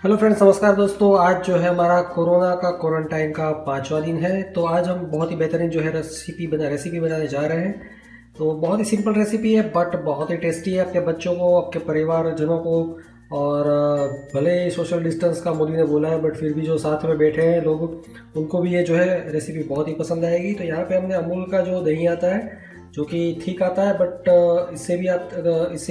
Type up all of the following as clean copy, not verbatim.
Hello friends, नमस्कार दोस्तों। आज जो है हमारा कोरोना का क्वारंटाइन का 5वां दिन है। तो आज हम बहुत ही बेहतरीन जो है रेसिपी बनाने जा रहे हैं। तो बहुत ही सिंपल रेसिपी है बट बहुत ही टेस्टी है। अपने बच्चों को, आपके परिवारजनों को और भले ही सोशल डिस्टेंस का मोदी ने बोला है बट फिर भी जो साथ में बैठे हैं लोग, उनको भी ये जो है रेसिपी बहुत ही पसंद आएगी। तो यहाँ पे हमने अमूल का जो दही आता है जो कि थिक आता है बट इससे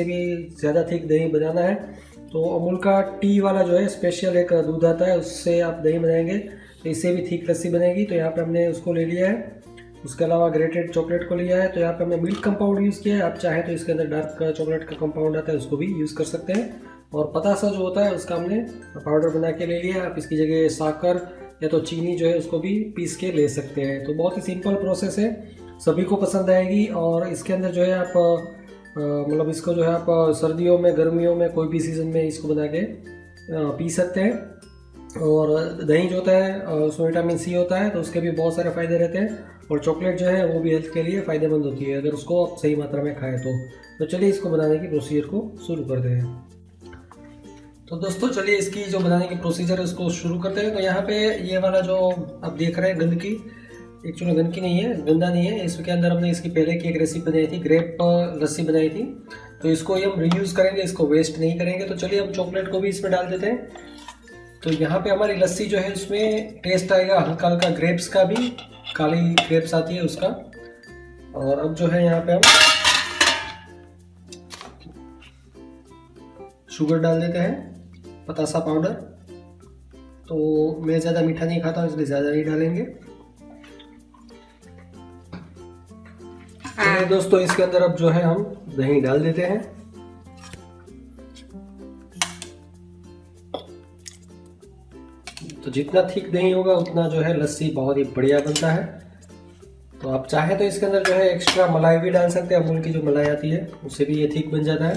भी ज़्यादा थिक दही बनाना है तो अमूल का टी वाला जो है स्पेशल एक दूध आता है, उससे आप दही बनाएंगे तो इससे भी थिक लस्सी बनेगी। तो यहाँ पे हमने उसको ले लिया है। उसके अलावा ग्रेटेड चॉकलेट को लिया है। तो यहाँ पे हमने मिल्क कंपाउंड यूज़ किया है। आप चाहें तो इसके अंदर डार्क चॉकलेट का कंपाउंड आता है, उसको भी यूज़ कर सकते हैं। और पतासा जो होता है उसका हमने पाउडर बना के ले लिया है। आप इसकी जगह साकर या तो चीनी जो है उसको भी पीस के ले सकते हैं। तो बहुत ही सिंपल प्रोसेस है, सभी को पसंद आएगी। और इसके अंदर जो है आप मतलब इसको जो है आप सर्दियों में, गर्मियों में, कोई भी सीज़न में इसको बना के पी सकते हैं। और दही जो होता है उसमें विटामिन सी होता है तो उसके भी बहुत सारे फ़ायदे रहते हैं। और चॉकलेट जो है वो भी हेल्थ के लिए फ़ायदेमंद होती है अगर उसको आप सही मात्रा में खाएं तो चलिए इसको बनाने की प्रोसीजर को शुरू करते हैं। तो दोस्तों चलिए इसकी जो बनाने की प्रोसीजर है उसको शुरू करते हैं। तो यहाँ पे ये वाला जो आप देख रहे हैं गंदगी, एक्चुअली गंदगी नहीं है, गंदा नहीं है। इसके अंदर हमने इसकी पहले की एक रेसिपी बनाई थी, ग्रेप लस्सी बनाई थी। तो इसको हम रीयूज़ करेंगे, इसको वेस्ट नहीं करेंगे। तो चलिए हम चॉकलेट को भी इसमें डाल देते हैं। तो यहाँ पे हमारी लस्सी जो है उसमें टेस्ट आएगा हल्का हल्का ग्रेप्स का भी, काली ग्रेप्स आती है उसका। और अब जो है यहाँ पे हम शुगर डाल देते हैं, पतासा पाउडर। तो मैं ज़्यादा मीठा नहीं खाता हूँ इसलिए ज़्यादा नहीं डालेंगे। तो दोस्तों इसके अंदर अब जो है हम दही डाल देते हैं। तो जितना थिक दही होगा उतना जो है लस्सी बहुत ही बढ़िया बनता है। तो आप चाहे तो इसके अंदर जो है एक्स्ट्रा मलाई भी डाल सकते हैं, अमूल की जो मलाई आती है उससे भी ये थिक बन जाता है।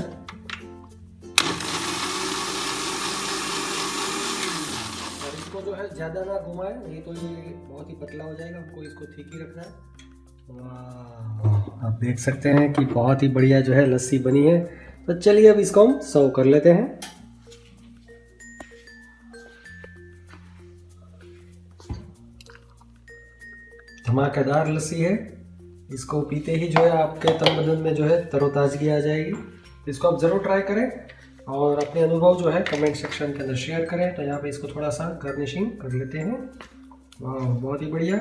और इसको जो है ज़्यादा ना घुमाए, नहीं तो ये बहुत ही पतला हो जाएगा। हमको इसको थिक ही रखना है। वाह, आप देख सकते हैं कि बहुत ही बढ़िया जो है लस्सी बनी है। तो चलिए अब इसको हम सर्व कर लेते हैं। धमाकेदार लस्सी है, इसको पीते ही जो है आपके तन बदन में जो है तरोताजगी आ जाएगी। इसको आप ज़रूर ट्राई करें और अपने अनुभव जो है कमेंट सेक्शन के अंदर शेयर करें। तो यहाँ पे इसको थोड़ा सा गार्निशिंग कर लेते हैं। वाह, बहुत ही बढ़िया।